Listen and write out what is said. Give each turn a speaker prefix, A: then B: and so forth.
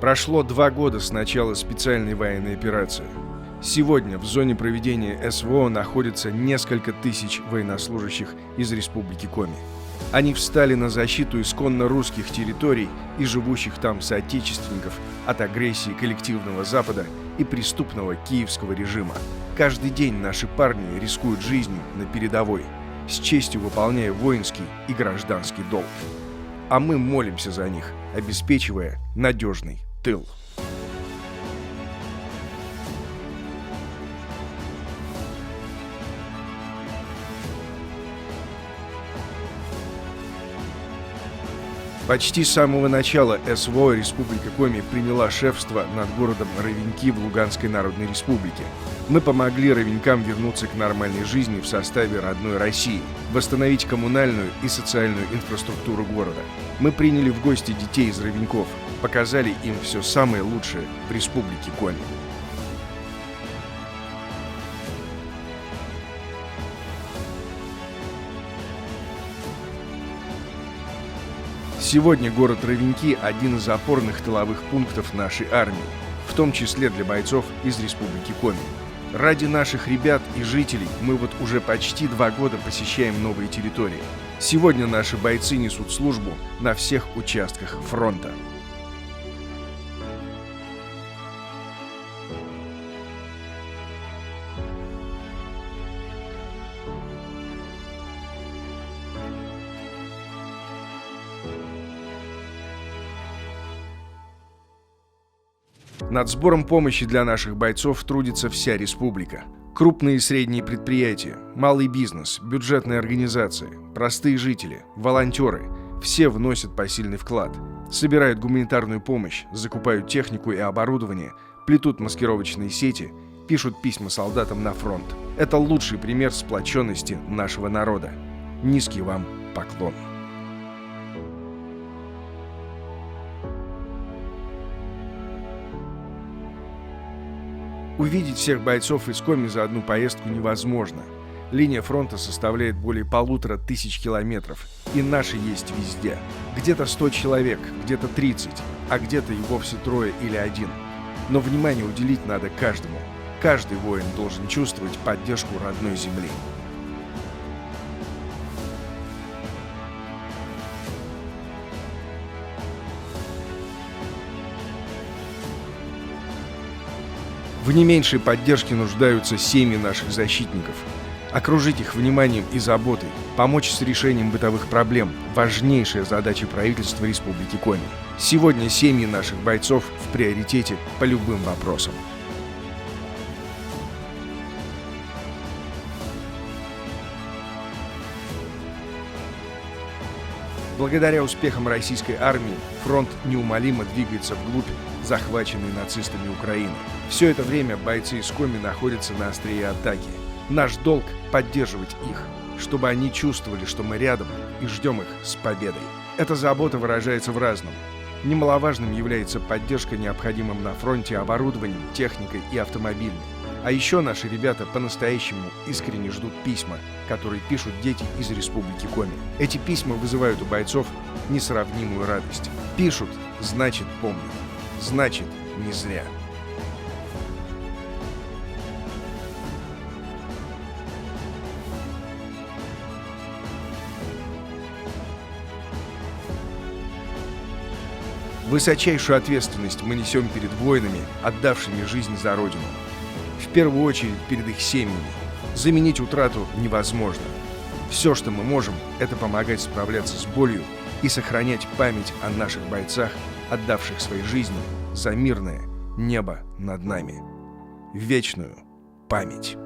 A: Прошло 2 года с начала специальной военной операции. Сегодня в зоне проведения СВО находится несколько тысяч военнослужащих из Республики Коми. Они встали на защиту исконно русских территорий и живущих там соотечественников от агрессии коллективного Запада и преступного киевского режима. Каждый день наши парни рискуют жизнью на передовой, с честью выполняя воинский и гражданский долг. А мы молимся за них, обеспечивая надежный тыл. Почти с самого начала СВО Республика Коми приняла шефство над городом Ровеньки в Луганской Народной Республике. Мы помогли ровенькам вернуться к нормальной жизни в составе родной России, восстановить коммунальную и социальную инфраструктуру города. Мы приняли в гости детей из ровеньков, показали им все самое лучшее в Республике Коми. Сегодня город Ровеньки – один из опорных тыловых пунктов нашей армии, в том числе для бойцов из Республики Коми. Ради наших ребят и жителей мы вот уже почти 2 года посещаем новые территории. Сегодня наши бойцы несут службу на всех участках фронта. Над сбором помощи для наших бойцов трудится вся республика. Крупные и средние предприятия, малый бизнес, бюджетные организации, простые жители, волонтеры – все вносят посильный вклад. Собирают гуманитарную помощь, закупают технику и оборудование, плетут маскировочные сети, пишут письма солдатам на фронт. Это лучший пример сплоченности нашего народа. Низкий вам поклон. Увидеть всех бойцов из Коми за одну поездку невозможно. Линия фронта составляет более 1500 километров, и наши есть везде. Где-то 100 человек, где-то 30, а где-то и вовсе 3 или 1. Но внимание уделить надо каждому. Каждый воин должен чувствовать поддержку родной земли. В не меньшей поддержке нуждаются семьи наших защитников. Окружить их вниманием и заботой, помочь с решением бытовых проблем – важнейшая задача правительства Республики Коми. Сегодня семьи наших бойцов в приоритете по любым вопросам. Благодаря успехам российской армии фронт неумолимо двигается вглубь захваченной нацистами Украины. Все это время бойцы из Коми находятся на острие атаки. Наш долг – поддерживать их, чтобы они чувствовали, что мы рядом и ждем их с победой. Эта забота выражается в разном. Немаловажным является поддержка необходимым на фронте оборудованием, техникой и автомобилями. А еще наши ребята по-настоящему искренне ждут письма, которые пишут дети из Республики Коми. Эти письма вызывают у бойцов несравнимую радость. Пишут – значит помнят. Значит, не зря. Высочайшую ответственность мы несем перед воинами, отдавшими жизнь за Родину. В первую очередь перед их семьями. Заменить утрату невозможно. Все, что мы можем, это помогать справляться с болью и сохранять память о наших бойцах, отдавших свои жизни за мирное небо над нами. Вечную память.